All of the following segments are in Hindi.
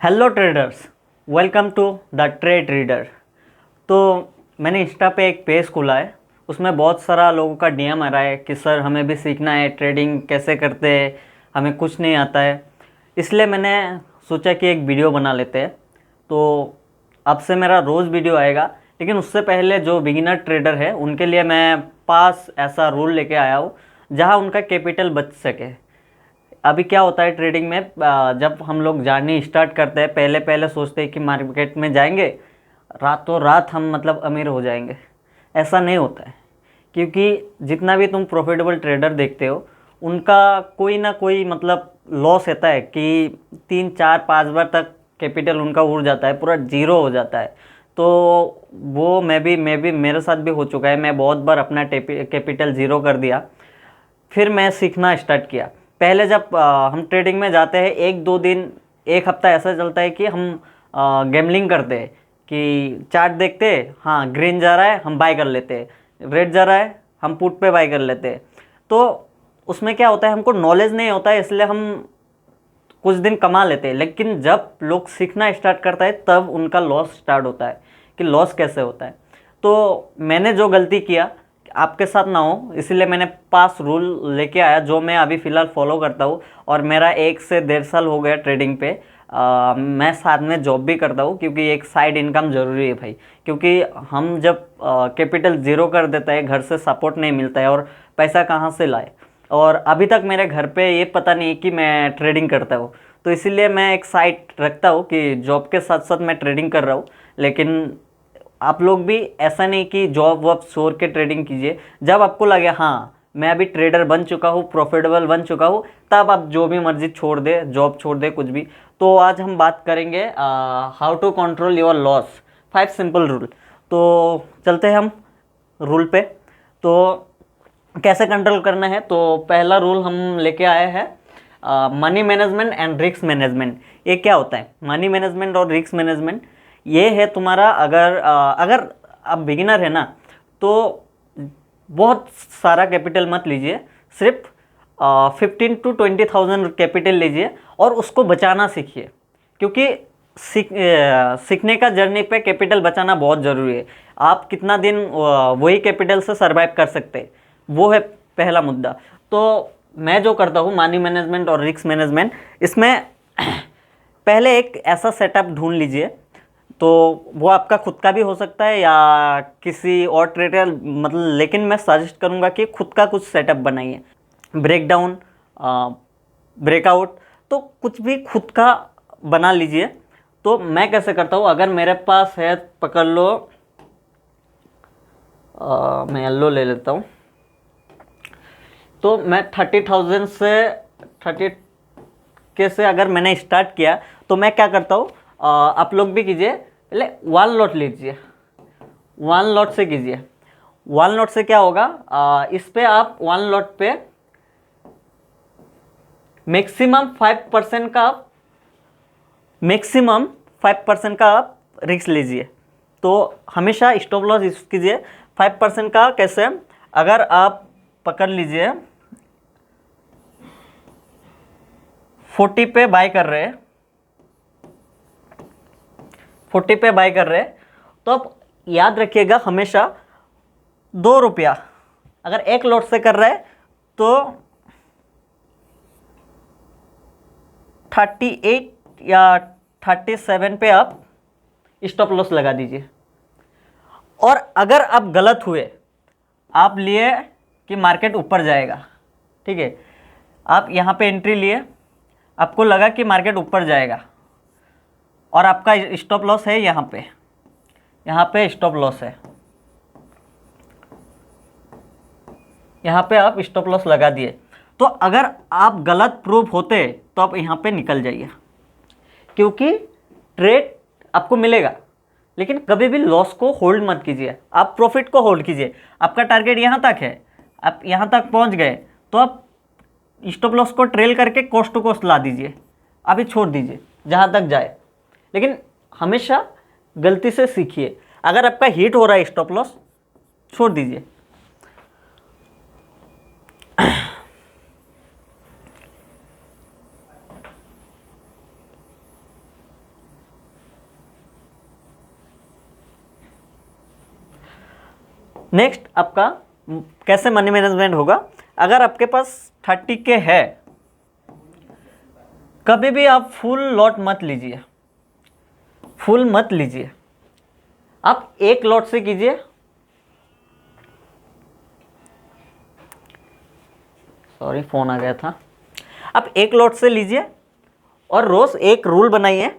Hello traders, welcome to the trade reader. तो मैंने इंस्टा पे एक पेज खोला है, उसमें बहुत सारा लोगों का डीएम आ रहा है कि सर हमें भी सीखना है, ट्रेडिंग कैसे करते हैं, हमें कुछ नहीं आता है। इसलिए मैंने सोचा कि एक वीडियो बना लेते हैं। तो अब से मेरा रोज़ वीडियो आएगा, लेकिन उससे पहले जो बिगिनर ट्रेडर है उनके लिए मैं पास ऐसा रूल लेके आया हूँ जहाँ उनका कैपिटल बच सके। अभी क्या होता है ट्रेडिंग में, जब हम लोग जर्नी स्टार्ट करते हैं पहले पहले सोचते हैं कि मार्केट में जाएंगे, रातों रात हम मतलब अमीर हो जाएंगे। ऐसा नहीं होता है, क्योंकि जितना भी तुम प्रॉफिटेबल ट्रेडर देखते हो उनका कोई ना कोई मतलब लॉस रहता है कि 3 4 5 बार तक कैपिटल उनका उड़ जाता है, पूरा जीरो हो जाता है। तो वो मैं भी मेरे साथ भी हो चुका है। मैं बहुत बार अपना कैपिटल ज़ीरो कर दिया, फिर मैं सीखना स्टार्ट किया। पहले जब हम ट्रेडिंग में जाते हैं, एक दो दिन एक हफ्ता ऐसा चलता है कि हम गैम्बलिंग करते हैं कि चार्ट देखते हैं, हाँ ग्रीन जा रहा है हम बाय कर लेते हैं, रेड जा रहा है हम पुट पे बाय कर लेते हैं। तो उसमें क्या होता है, हमको नॉलेज नहीं होता है, इसलिए हम कुछ दिन कमा लेते हैं। लेकिन जब लोग सीखना स्टार्ट करता है तब उनका लॉस स्टार्ट होता है कि लॉस कैसे होता है। तो मैंने जो गलती किया आपके साथ ना हो, इसलिए मैंने पास रूल लेके आया जो मैं अभी फ़िलहाल फॉलो करता हूँ। और मेरा 1 से 1.5 साल हो गया ट्रेडिंग पे। मैं साथ में जॉब भी करता हूँ, क्योंकि एक साइड इनकम ज़रूरी है भाई। क्योंकि हम जब कैपिटल ज़ीरो कर देता है, घर से सपोर्ट नहीं मिलता है, और पैसा कहाँ से लाए। और अभी तक मेरे घर पे ये पता नहीं कि मैं ट्रेडिंग करता हूँ। तो इसीलिए मैं एक साइट रखता हूँ कि जॉब के साथ साथ मैं ट्रेडिंग कर रहा हूँ। लेकिन आप लोग भी ऐसा नहीं कि जॉब वॉब छोड़ के ट्रेडिंग कीजिए। जब आपको लगे हाँ मैं अभी ट्रेडर बन चुका हूँ, प्रॉफिटेबल बन चुका हूँ, तब आप जो भी मर्जी छोड़ दे, जॉब छोड़ दे, कुछ भी। तो आज हम बात करेंगे how to control your loss, 5 simple rule. तो चलते हैं हम रूल पे। तो कैसे कंट्रोल करना है, तो पहला रूल हम लेके आए हैं money management and risk management. ये क्या होता है मनी मैनेजमेंट और रिस्क मैनेजमेंट? ये है तुम्हारा, अगर आप बिगिनर है ना, तो बहुत सारा कैपिटल मत लीजिए, सिर्फ 15 to 20,000 कैपिटल लीजिए और उसको बचाना सीखिए। क्योंकि सीखने का जर्नी पे कैपिटल बचाना बहुत ज़रूरी है। आप कितना दिन वही कैपिटल से सरवाइव कर सकते हैं, वो है पहला मुद्दा। तो मैं जो करता हूँ मनी मैनेजमेंट और रिस्क मैनेजमेंट, इसमें पहले एक ऐसा सेटअप ढूंढ लीजिए। तो वो आपका खुद का भी हो सकता है या किसी और ट्रेडर, मतलब, लेकिन मैं सजेस्ट करूँगा कि खुद का कुछ सेटअप बनाइए। ब्रेक डाउन, ब्रेकआउट, तो कुछ भी खुद का बना लीजिए। तो मैं कैसे करता हूँ, अगर मेरे पास है, पकड़ लो, मैं येलो ले लेता हूँ। तो मैं 30,000 से 30 से अगर मैंने स्टार्ट किया, तो मैं क्या करता हूँ, आप लोग भी कीजिए, पहले 1 लॉट लीजिए, 1 लॉट से कीजिए। 1 लॉट से क्या होगा, इस पे आप 1 लॉट पे मैक्सिमम 5% का आप रिस्क लीजिए। तो हमेशा स्टॉप लॉस यूज कीजिए 5% का। कैसे, अगर आप पकड़ लीजिए 40 पे बाय कर रहे हैं, 40 पे बाय कर रहे हैं, तो आप याद रखिएगा हमेशा 2 रुपया अगर 1 लॉट से कर रहे हैं तो 38 या 37 पे आप स्टॉप लॉस लगा दीजिए। और अगर आप गलत हुए, आप लिए कि मार्केट ऊपर जाएगा, ठीक है, आप यहाँ पे एंट्री लिए, आपको लगा कि मार्केट ऊपर जाएगा और आपका स्टॉप लॉस है यहाँ पे स्टॉप लॉस है, यहाँ पे आप स्टॉप लॉस लगा दिए। तो अगर आप गलत प्रूव होते तो आप यहाँ पे निकल जाइए, क्योंकि ट्रेड आपको मिलेगा। लेकिन कभी भी लॉस को होल्ड मत कीजिए, आप प्रॉफिट को होल्ड कीजिए। आपका टारगेट यहाँ तक है, आप यहाँ तक पहुँच गए, तो आप स्टॉप लॉस को ट्रेल करके कॉस्ट टू कॉस्ट ला दीजिए, अभी छोड़ दीजिए जहाँ तक जाए। लेकिन हमेशा गलती से सीखिए, अगर आपका हिट हो रहा है स्टॉप लॉस, छोड़ दीजिए। नेक्स्ट आपका कैसे मनी मैनेजमेंट होगा, अगर आपके पास 30K है, कभी भी आप फुल लॉट मत लीजिए, फुल मत लीजिए, आप एक लॉट से कीजिए। सॉरी फोन आ गया था। आप एक लॉट से लीजिए और रोज एक रूल बनाइए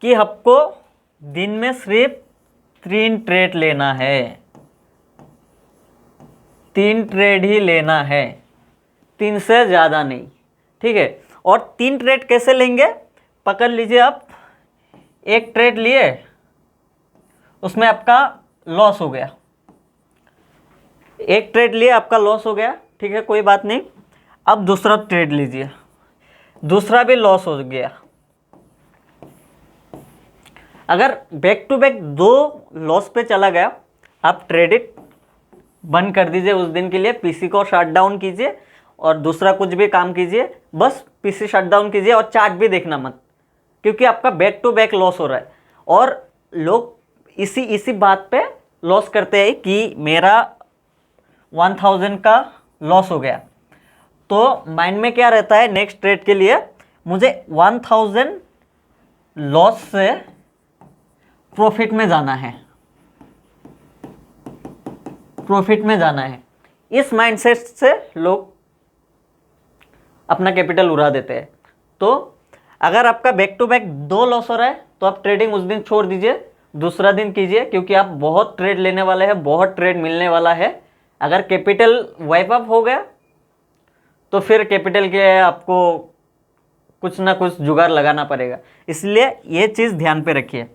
कि आपको दिन में सिर्फ 3 ट्रेड लेना है, 3 ट्रेड ही लेना है, 3 से ज़्यादा नहीं, ठीक है। और 3 ट्रेड कैसे लेंगे, पकड़ लीजिए आप एक ट्रेड लिए, उसमें आपका लॉस हो गया, एक ट्रेड लिए आपका लॉस हो गया, ठीक है, कोई बात नहीं। अब दूसरा ट्रेड लीजिए, दूसरा भी लॉस हो गया। अगर बैक टू बैक 2 लॉस पे चला गया, आप ट्रेडिट बंद कर दीजिए उस दिन के लिए, पीसी को शट डाउन कीजिए और दूसरा कुछ भी काम कीजिए, बस पीसी शट डाउन कीजिए और चार्ट भी देखना मत, क्योंकि आपका बैक टू बैक लॉस हो रहा है। और लोग इसी बात पे लॉस करते हैं कि मेरा 1000 का लॉस हो गया, तो माइंड में क्या रहता है, नेक्स्ट ट्रेड के लिए मुझे 1000 लॉस से प्रॉफिट में जाना है, प्रॉफिट में जाना है। इस माइंडसेट से लोग अपना कैपिटल उड़ा देते हैं। तो अगर आपका बैक टू बैक 2 लॉस हो रहा है तो आप ट्रेडिंग उस दिन छोड़ दीजिए, दूसरा दिन कीजिए, क्योंकि आप बहुत ट्रेड लेने वाले हैं, बहुत ट्रेड मिलने वाला है। अगर कैपिटल वाइप अप हो गया तो फिर कैपिटल के आपको कुछ ना कुछ जुगाड़ लगाना पड़ेगा, इसलिए ये चीज़ ध्यान पे रखिए।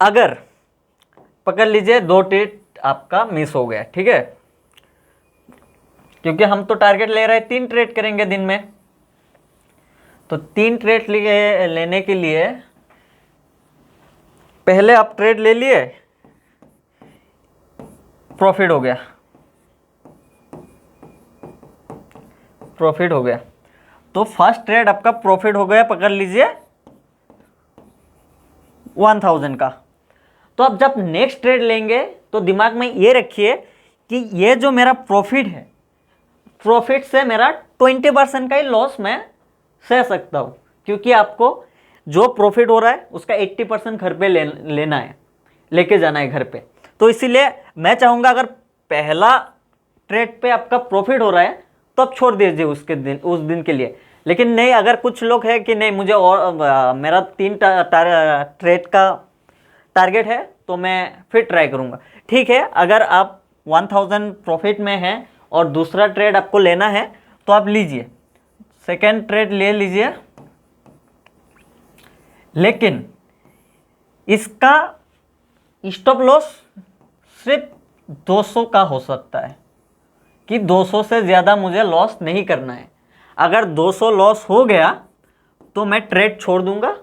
अगर पकड़ लीजिए 2 ट्रेड आपका मिस हो गया, ठीक है, क्योंकि हम तो टारगेट ले रहे हैं 3 ट्रेड करेंगे दिन में, तो 3 ट्रेड लेने के लिए पहले आप ट्रेड ले लिए, प्रॉफिट हो गया, प्रॉफिट हो गया, तो फर्स्ट ट्रेड आपका प्रॉफिट हो गया, पकड़ लीजिए 1000 का। तो अब जब नेक्स्ट ट्रेड लेंगे तो दिमाग में ये रखिए कि ये जो मेरा प्रॉफिट है, प्रॉफिट से मेरा 20% का ही लॉस मैं सह सकता हूँ, क्योंकि आपको जो प्रॉफिट हो रहा है उसका 80% घर पे लेना है, लेके जाना है घर पे। तो इसीलिए मैं चाहूँगा अगर पहला ट्रेड पे आपका प्रॉफिट हो रहा है तो आप छोड़ दीजिए उस दिन के लिए। लेकिन नहीं, अगर कुछ लोग हैं कि नहीं मुझे और मेरा 3 ट्रेड का टारगेट है तो मैं फिर ट्राई करूँगा, ठीक है। अगर आप 1000 प्रॉफिट में हैं और दूसरा ट्रेड आपको लेना है तो आप लीजिए, सेकेंड ट्रेड ले लीजिए, लेकिन इसका स्टॉप लॉस सिर्फ 200 का हो सकता है, कि 200 से ज़्यादा मुझे लॉस नहीं करना है। अगर 200 लॉस हो गया तो मैं ट्रेड छोड़ दूंगा,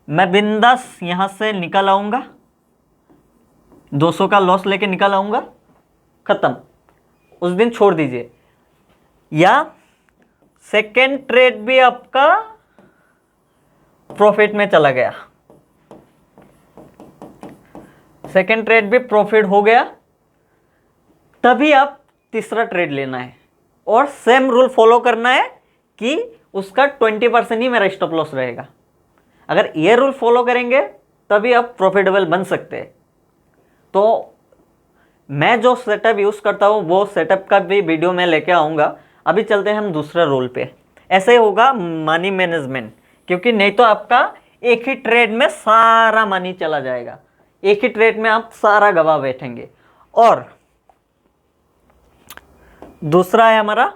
मैं बिंदास यहाँ से निकल आऊँगा, 200 का लॉस लेके निकल आऊँगा, ख़त्म, उस दिन छोड़ दीजिए। या सेकेंड ट्रेड भी आपका प्रॉफिट में चला गया, सेकेंड ट्रेड भी प्रॉफिट हो गया, तभी आप तीसरा ट्रेड लेना है और सेम रूल फॉलो करना है कि उसका 20% ही मेरा स्टॉप लॉस रहेगा। अगर ये रूल फॉलो करेंगे तभी आप प्रॉफिटेबल बन सकते हैं। तो मैं जो सेटअप यूज़ करता हूँ वो सेटअप का भी वीडियो मैं लेके आऊँगा। अभी चलते हैं हम दूसरे रूल पे। ऐसे होगा मनी मैनेजमेंट, क्योंकि नहीं तो आपका एक ही ट्रेड में सारा मनी चला जाएगा, एक ही ट्रेड में आप सारा गवा बैठेंगे। और दूसरा है हमारा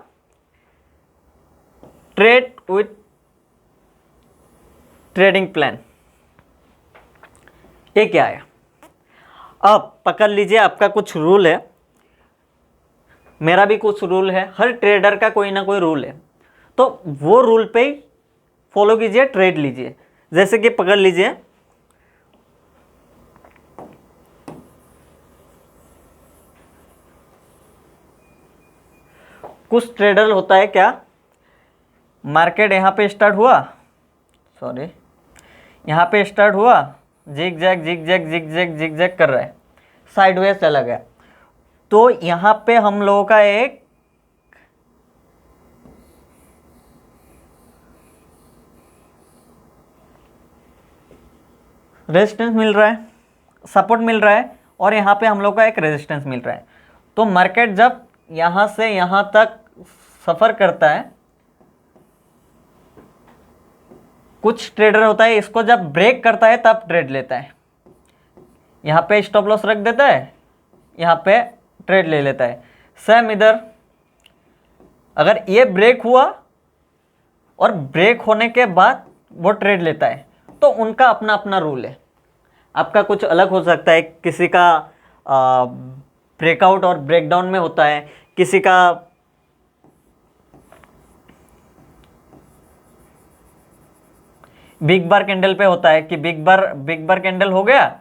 ट्रेड विथ ट्रेडिंग प्लान। ये क्या है, अब पकड़ लीजिए आपका कुछ रूल है, मेरा भी कुछ रूल है, हर ट्रेडर का कोई ना कोई रूल है, तो वो रूल पे ही फॉलो कीजिए, ट्रेड लीजिए। जैसे कि पकड़ लीजिए कुछ ट्रेडर होता है क्या, मार्केट यहाँ पे स्टार्ट हुआ, सॉरी यहाँ पे स्टार्ट हुआ, zig zag zig zag zig zag zig zag कर रहा है, साइडवेज चला गया, तो यहाँ पे हम लोगों का एक रेजिस्टेंस मिल रहा है, सपोर्ट मिल रहा है, और यहाँ पे हम लोग का एक रेजिस्टेंस मिल रहा है। तो मार्केट जब यहाँ से यहाँ तक सफ़र करता है, कुछ ट्रेडर होता है इसको जब ब्रेक करता है तब ट्रेड लेता है, यहाँ पे स्टॉप लॉस रख देता है, यहाँ पे ट्रेड ले लेता है। सेम इधर अगर ये ब्रेक हुआ और ब्रेक होने के बाद वो ट्रेड लेता है, तो उनका अपना अपना रूल है। आपका कुछ अलग हो सकता है, किसी का ब्रेकआउट और ब्रेकडाउन में होता है, किसी का बिग बार कैंडल पे होता है कि बिग बार कैंडल हो गया,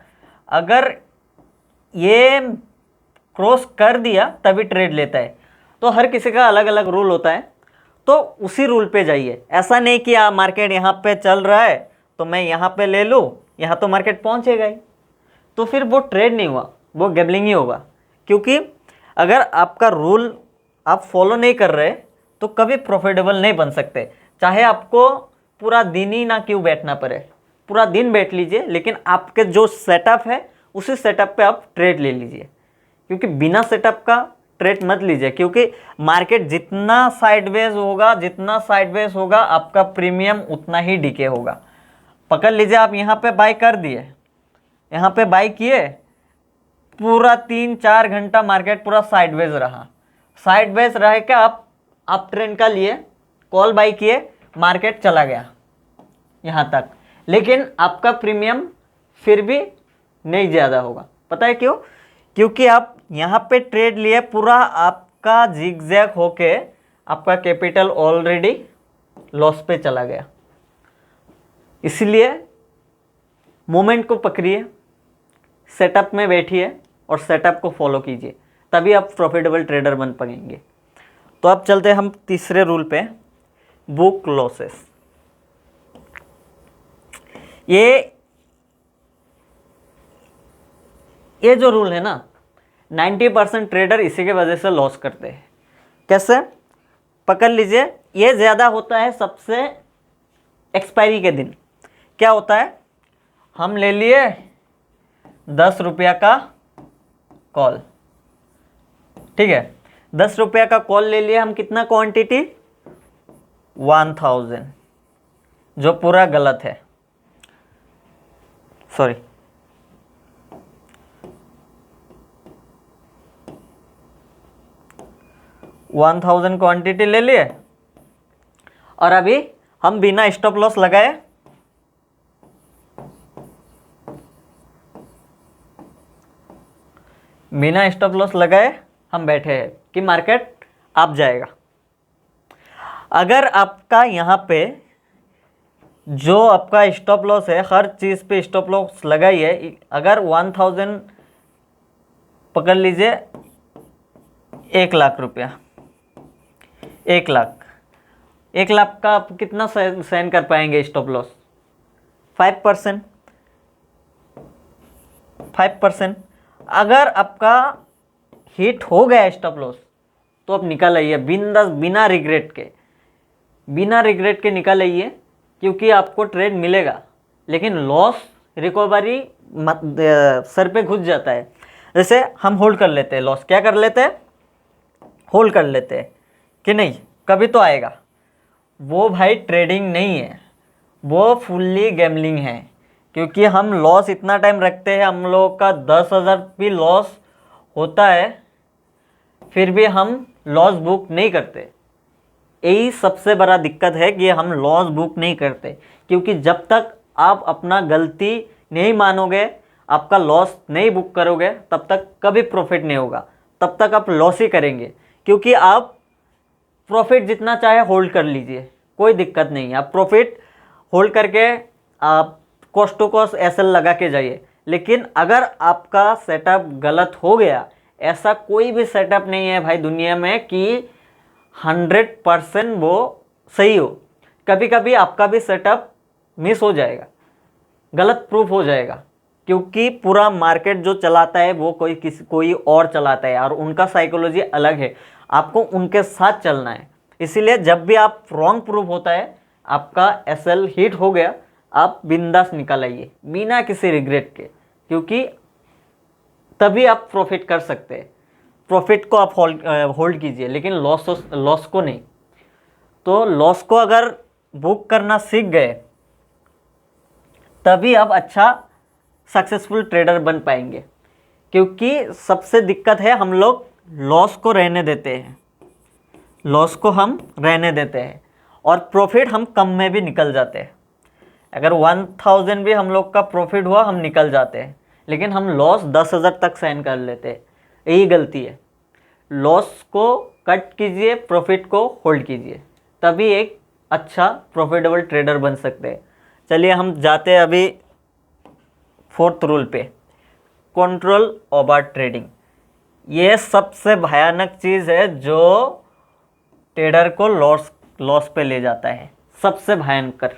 अगर ये क्रॉस कर दिया तभी ट्रेड लेता है। तो हर किसी का अलग अलग रूल होता है, तो उसी रूल पे जाइए। ऐसा नहीं कि मार्केट यहाँ पे चल रहा है तो मैं यहाँ पे ले लूँ, यहाँ तो मार्केट पहुँचेगा ही, तो फिर वो ट्रेड नहीं हुआ, वो गैम्बलिंग ही होगा। क्योंकि अगर आपका रूल आप फॉलो नहीं कर रहे तो कभी प्रॉफिटेबल नहीं बन सकते। चाहे आपको पूरा दिन ही ना क्यों बैठना पड़े, पूरा दिन बैठ लीजिए, लेकिन आपके जो सेटअप है उसी सेटअप पे आप ट्रेड ले लीजिए। क्योंकि बिना सेटअप का ट्रेड मत लीजिए, क्योंकि मार्केट जितना साइडवेज होगा आपका प्रीमियम उतना ही डिके होगा। पकड़ लीजिए आप यहाँ पे बाय कर दिए, यहाँ पे बाय किए, पूरा 3-4 घंटा मार्केट पूरा साइडवेज रह के आप ट्रेंड का लिए कॉल बाय किए, मार्केट चला गया यहाँ तक, लेकिन आपका प्रीमियम फिर भी नहीं ज़्यादा होगा। पता है क्यों? क्योंकि आप यहाँ पे ट्रेड लिए, पूरा आपका जिगजैग होके आपका कैपिटल ऑलरेडी लॉस पे चला गया। इसलिए मोमेंट को पकड़िए, सेटअप में बैठिए और सेटअप को फॉलो कीजिए, तभी आप प्रॉफिटेबल ट्रेडर बन पाएंगे। तो अब चलते हैं हम तीसरे रूल पे, बुक लॉसेस। ये जो रूल है ना, 90% ट्रेडर इसी के वजह से लॉस करते हैं। कैसे? पकड़ लीजिए, ये ज़्यादा होता है सबसे एक्सपायरी के दिन। क्या होता है, हम ले लिए 10 रुपया का कॉल, ठीक है, 10 रुपया का कॉल ले लिए हम, कितना क्वांटिटी? 1000, जो पूरा गलत है, सॉरी 1000 क्वांटिटी ले लिए, और अभी हम बिना स्टॉप लॉस लगाए हम बैठे हैं कि मार्केट आप जाएगा। अगर आपका यहाँ पे जो आपका स्टॉप लॉस है, हर चीज़ पे स्टॉप लॉस लगाइए। अगर 1000 पकड़ लीजिए, 1 लाख रुपया, 1 लाख का आप कितना सहन कर पाएंगे स्टॉप लॉस? 5%। अगर आपका हिट हो गया स्टॉप लॉस तो आप निकाल आइए बिना रिग्रेट के निकाल आइए, क्योंकि आपको ट्रेड मिलेगा, लेकिन लॉस रिकवरी सर पे घुस जाता है। जैसे हम होल्ड कर लेते हैं लॉस, क्या कर लेते हैं? होल्ड कर लेते हैं कि नहीं कभी तो आएगा। वो भाई ट्रेडिंग नहीं है, वो फुल्ली गैम्बलिंग है। क्योंकि हम लॉस इतना टाइम रखते हैं, हम लोग का 10,000 भी लॉस होता है, फिर भी हम लॉस बुक नहीं करते। यही सबसे बड़ा दिक्कत है कि हम लॉस बुक नहीं करते, क्योंकि जब तक आप अपना गलती नहीं मानोगे, आपका लॉस नहीं बुक करोगे, तब तक कभी प्रॉफिट नहीं होगा, तब तक आप लॉस ही करेंगे। क्योंकि आप प्रॉफिट जितना चाहे होल्ड कर लीजिए, कोई दिक्कत नहीं है, आप प्रॉफिट होल्ड करके आप कॉस्ट टू कॉस्ट एसएल लगा के जाइए। लेकिन अगर आपका सेटअप गलत हो गया, ऐसा कोई भी सेटअप नहीं है भाई दुनिया में कि 100% वो सही हो। कभी कभी आपका भी सेटअप मिस हो जाएगा, गलत प्रूफ हो जाएगा, क्योंकि पूरा मार्केट जो चलाता है वो कोई और चलाता है और उनका साइकोलॉजी अलग है। आपको उनके साथ चलना है। इसीलिए जब भी आप रॉन्ग प्रूफ होता है, आपका एसएल हिट हो गया, आप बिंदास निकल आइए बिना किसी रिग्रेट के, क्योंकि तभी आप प्रॉफिट कर सकते हैं। प्रॉफिट को आप होल्ड कीजिए, लेकिन लॉस को नहीं। तो लॉस को अगर बुक करना सीख गए तभी आप अच्छा सक्सेसफुल ट्रेडर बन पाएंगे। क्योंकि सबसे दिक्कत है हम लोग लॉस को रहने देते हैं, लॉस को हम रहने देते हैं और प्रॉफिट हम कम में भी निकल जाते हैं। अगर 1000 भी हम लोग का प्रॉफिट हुआ हम निकल जाते हैं, लेकिन हम लॉस 10,000 तक सहन कर लेते हैं। यही गलती है। लॉस को कट कीजिए, प्रॉफिट को होल्ड कीजिए, तभी एक अच्छा प्रॉफिटेबल ट्रेडर बन सकते हैं। चलिए हम जाते हैं अभी 4th रूल पे, कंट्रोल ओवर ट्रेडिंग। ये सबसे भयानक चीज़ है जो ट्रेडर को लॉस पे ले जाता है, सबसे भयंकर।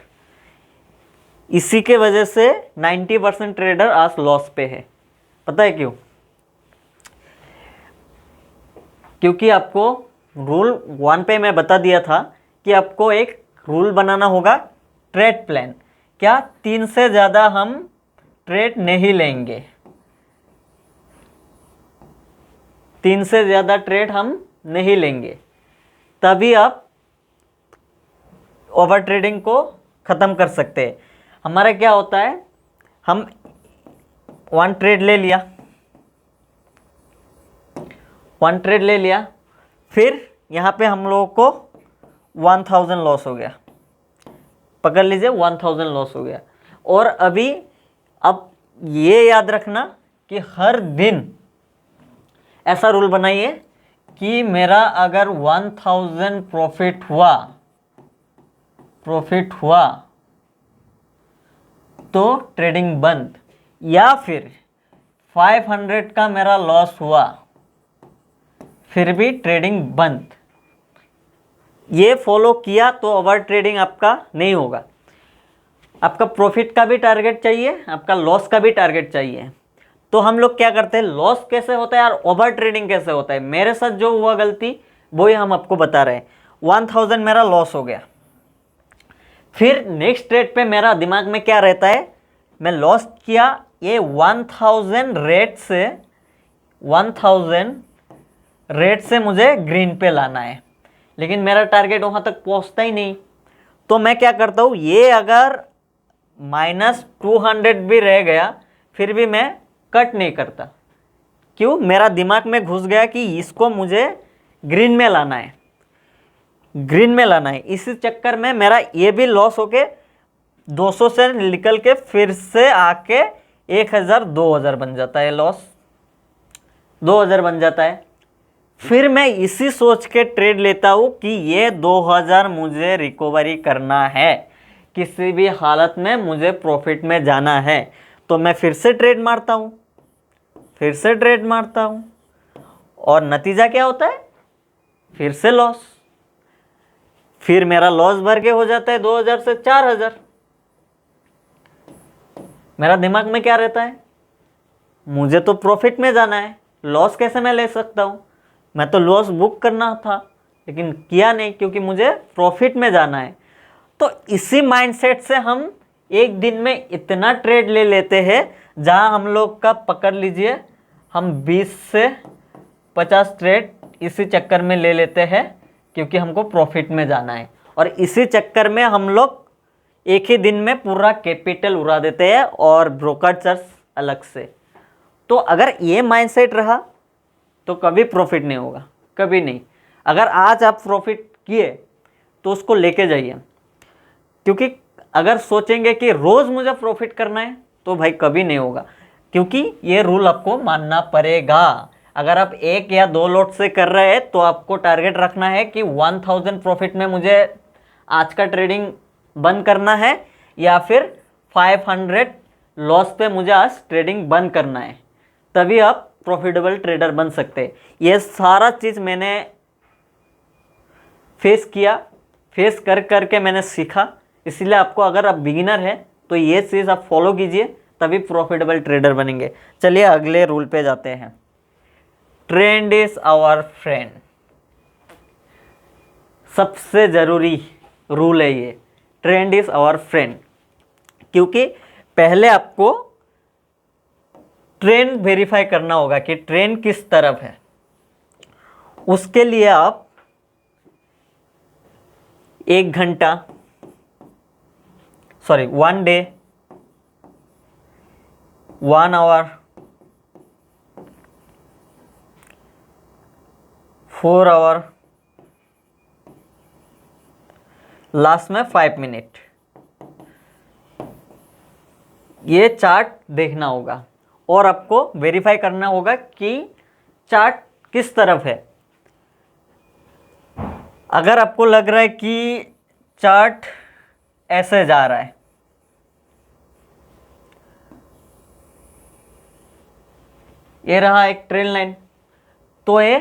इसी के वजह से 90% ट्रेडर आज लॉस पे है। पता है क्यों? क्योंकि आपको रूल 1 पे मैं बता दिया था कि आपको एक रूल बनाना होगा, ट्रेड प्लान। क्या 3 से ज़्यादा हम ट्रेड नहीं लेंगे, 3 से ज़्यादा ट्रेड हम नहीं लेंगे, तभी आप ओवर ट्रेडिंग को ख़त्म कर सकते हैं। हमारा क्या होता है, हम 1 ट्रेड ले लिया, 1 ट्रेड ले लिया, फिर यहाँ पे हम लोगों को 1000 लॉस हो गया। पकड़ लीजिए 1000 लॉस हो गया। और अभी अब ये याद रखना कि हर दिन ऐसा रूल बनाइए कि मेरा अगर 1000 प्रॉफिट हुआ तो ट्रेडिंग बंद, या फिर 500 का मेरा लॉस हुआ फिर भी ट्रेडिंग बंद। ये फॉलो किया तो ओवर ट्रेडिंग आपका नहीं होगा। आपका प्रॉफिट का भी टारगेट चाहिए, आपका लॉस का भी टारगेट चाहिए। तो हम लोग क्या करते हैं, लॉस कैसे होता है और ओवर ट्रेडिंग कैसे होता है, मेरे साथ जो हुआ गलती वही हम आपको बता रहे हैं। 1000 मेरा लॉस हो गया, फिर नेक्स्ट ट्रेड पे मेरा दिमाग में क्या रहता है, मैं लॉस किया, ये 1000 रेट से मुझे ग्रीन पे लाना है, लेकिन मेरा टारगेट वहाँ तक पहुँचता ही नहीं। तो मैं क्या करता हूँ, ये अगर -200 भी रह गया फिर भी मैं कट नहीं करता। क्यों? मेरा दिमाग में घुस गया कि इसको मुझे ग्रीन में लाना है, ग्रीन में लाना है। इसी चक्कर में मेरा ये भी लॉस होके 200 से निकल के फिर से आके 1000 2000 बन जाता है, लॉस 2000 बन जाता है। फिर मैं इसी सोच के ट्रेड लेता हूँ कि ये 2000 मुझे रिकवरी करना है, किसी भी हालत में मुझे प्रॉफिट में जाना है। तो मैं फिर से ट्रेड मारता हूँ, फिर से ट्रेड मारता हूँ, और नतीजा क्या होता है, फिर से लॉस। फिर मेरा लॉस भर के हो जाता है 2000 से 4000। मेरा दिमाग में क्या रहता है, मुझे तो प्रॉफिट में जाना है, लॉस कैसे मैं ले सकता हूँ। मैं तो लॉस बुक करना था लेकिन किया नहीं, क्योंकि मुझे प्रॉफिट में जाना है। तो इसी माइंडसेट से हम एक दिन में इतना ट्रेड ले लेते हैं, जहां हम लोग का पकड़ लीजिए हम 20 से 50 ट्रेड इसी चक्कर में ले लेते हैं, क्योंकि हमको प्रॉफिट में जाना है। और इसी चक्कर में हम लोग एक ही दिन में पूरा कैपिटल उड़ा देते हैं और ब्रोकर चार्ज अलग से। तो अगर ये माइंडसेट रहा तो कभी प्रॉफिट नहीं होगा, कभी नहीं। अगर आज आप प्रॉफिट किए तो उसको लेके जाइए, क्योंकि अगर सोचेंगे कि रोज़ मुझे प्रॉफिट करना है तो भाई कभी नहीं होगा, क्योंकि ये रूल आपको मानना पड़ेगा। अगर आप 1 या 2 लॉट से कर रहे हैं तो आपको टारगेट रखना है कि 1000 प्रॉफिट में मुझे आज का ट्रेडिंग बंद करना है, या फिर 500 लॉस पे मुझे आज ट्रेडिंग बंद करना है, तभी आप प्रॉफिटेबल ट्रेडर बन सकते हैं। ये सारा चीज़ मैंने फेस किया, फेस कर करके मैंने सीखा। इसलिए आपको, अगर आप बिगिनर हैं तो ये चीज़ आप फॉलो कीजिए, तभी प्रॉफिटेबल ट्रेडर बनेंगे। चलिए अगले रूल पे जाते हैं। Trend is our friend. सबसे ज़रूरी रूल है ये, ट्रेंड इज आवर फ्रेंड। क्योंकि पहले आपको ट्रेंड वेरीफाई करना होगा कि ट्रेंड किस तरफ है। उसके लिए आप 1 डे, 1 आवर, 4 आवर, लास्ट में 5 मिनट, ये चार्ट देखना होगा और आपको वेरीफाई करना होगा कि चार्ट किस तरफ है। अगर आपको लग रहा है कि चार्ट ऐसे जा रहा है, ये रहा एक ट्रेंड लाइन, तो ये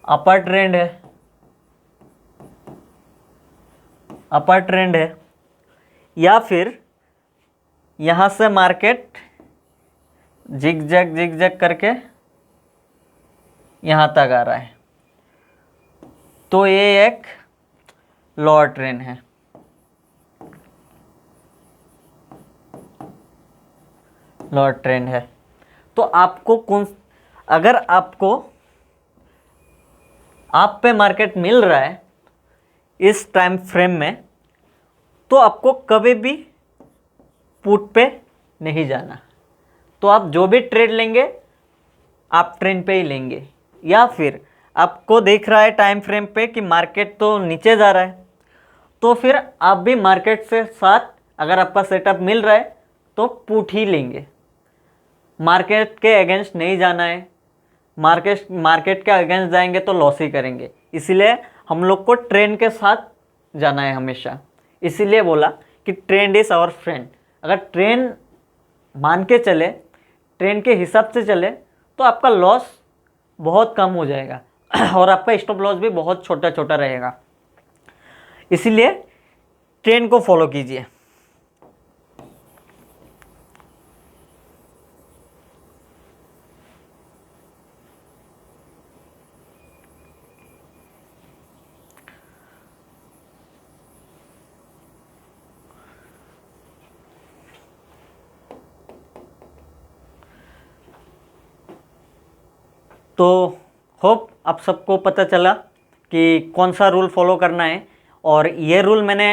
अपर ट्रेंड है, अपर ट्रेंड है। या फिर यहां से मार्केट जिग जैग करके यहां तक आ रहा है, तो ये एक लोअर ट्रेंड है। लोअर ट्रेंड है। तो आपको अगर आपको आप पे मार्केट मिल रहा है इस टाइम फ्रेम में, तो आपको कभी भी पुट पे नहीं जाना। तो आप जो भी ट्रेड लेंगे आप ट्रेंड पे ही लेंगे। या फिर आपको देख रहा है टाइम फ्रेम पे कि मार्केट तो नीचे जा रहा है, तो फिर आप भी मार्केट से साथ अगर आपका सेटअप मिल रहा है तो पुट ही लेंगे। मार्केट के अगेंस्ट नहीं जाना है। मार्केट के अगेंस्ट जाएंगे तो लॉस ही करेंगे। इसीलिए हम लोग को ट्रेंड के साथ जाना है हमेशा। इसीलिए बोला कि ट्रेंड इज़ आवर फ्रेंड। अगर ट्रेंड मान के चले, ट्रेंड के हिसाब से चले, तो आपका लॉस बहुत कम हो जाएगा और आपका स्टॉप लॉस भी बहुत छोटा छोटा रहेगा। इसीलिए ट्रेंड को फॉलो कीजिए। तो होप आप सबको पता चला कि कौन सा रूल फॉलो करना है। और ये रूल मैंने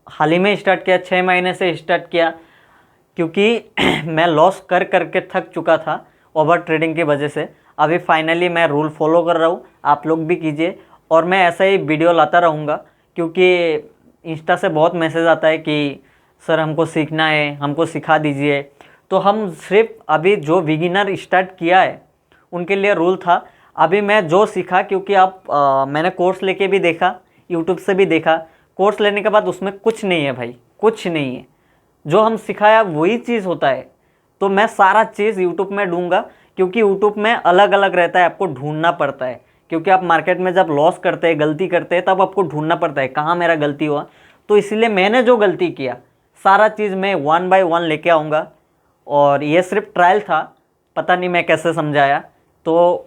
हाल ही में स्टार्ट किया, 6 महीने से स्टार्ट किया, क्योंकि मैं लॉस कर करके थक चुका था ओवर ट्रेडिंग की वजह से। अभी फाइनली मैं रूल फॉलो कर रहा हूँ। आप लोग भी कीजिए और मैं ऐसा ही वीडियो लाता रहूँगा, क्योंकि इंस्टा से बहुत मैसेज आता है कि सर हमको सीखना है, हमको सिखा दीजिए। तो हम सिर्फ अभी जो बिगिनर स्टार्ट किया है उनके लिए रूल था। अभी मैं जो सीखा, क्योंकि मैंने कोर्स लेके भी देखा, यूट्यूब से भी देखा। कोर्स लेने के बाद उसमें कुछ नहीं है भाई, कुछ नहीं है। जो हम सिखाया वही चीज़ होता है। तो मैं सारा चीज़ यूट्यूब में ढूंढूंगा, क्योंकि यूट्यूब में अलग अलग रहता है, आपको ढूंढना पड़ता है। क्योंकि आप मार्केट में जब लॉस करते हैं, गलती करते हैं, तब आपको ढूंढना पड़ता है कहाँ मेरा गलती हुआ। तो इसलिए मैंने जो गलती किया सारा चीज़ मैं 1 बाय 1 लेके आऊँगा। और ये सिर्फ ट्रायल था, पता नहीं मैं कैसे समझाया। तो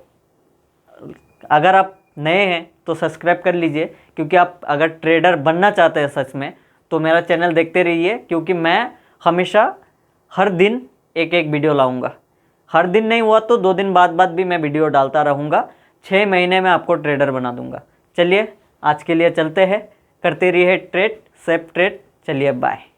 अगर आप नए हैं तो सब्सक्राइब कर लीजिए, क्योंकि आप अगर ट्रेडर बनना चाहते हैं सच में, तो मेरा चैनल देखते रहिए। क्योंकि मैं हमेशा हर दिन एक एक वीडियो लाऊंगा। हर दिन नहीं हुआ तो 2 दिन बाद भी मैं वीडियो डालता रहूँगा। 6 महीने में आपको ट्रेडर बना दूंगा। चलिए आज के लिए चलते हैं, करते रहिए ट्रेड, सेफ ट्रेड। चलिए बाय।